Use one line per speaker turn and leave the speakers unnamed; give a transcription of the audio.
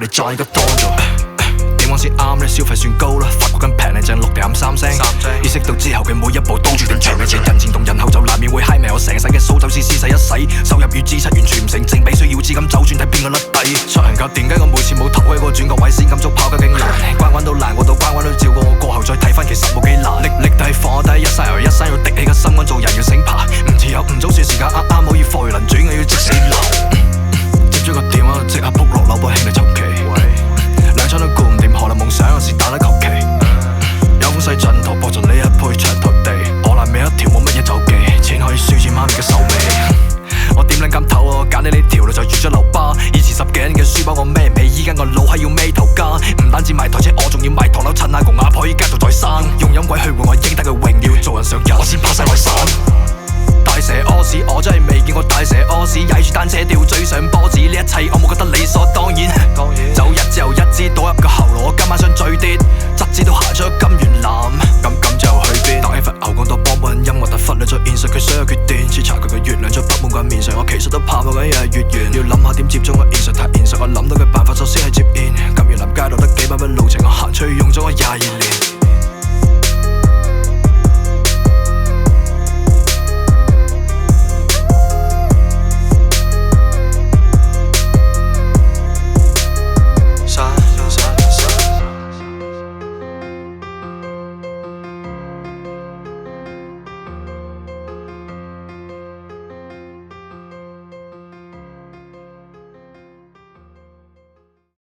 你賺應該多咗。點講先啱呢？消費算高啦，發覺緊平靚正落地喊三聲。意識到之後嘅每一步都注定長嘅錢，人前同人後就難免會嗨命。我成世嘅數就似施捨一世，收入與支出完全唔成正比，需要資金周轉睇邊個甩底。出行夠點解我每次冇投喺個轉角位先咁速跑究竟難？關關都難過到關關都照過我過後再睇翻，其實冇幾難。力低放低一生又一生，要滴起個心肝，做人要醒爬。唔遲又唔早，算時間啱啱好，要貨如輪轉，我要即死流。接咗個電話即刻撲落樓，幫兄弟籌期。兩餐都顧唔掂，何來夢想有時打得求其。有風勢盡頭，搏盡呢一杯長頭地。我爛尾一條冇乜嘢就忌，錢可以輸住媽咪嘅手尾。我點撚咁頭啊？揀你呢條路就預咗留疤。以前10幾人嘅書包我孭尾，依家我老閪要孭頭家。唔單止賣台車，我仲要賣唐樓，趁阿公阿婆依家仲在生。用飲鬼去換我應得嘅榮耀，做人上人我先拋晒來散。大蛇屙屎，我真係未見過大蛇屙屎。踩住單車吊追上波子，呢一切我冇覺得理所當然。就一支又一支倒入個喉嚨，我今晚想醉啲，執子都行出金元南。咁就去邊？搭起份牛講到波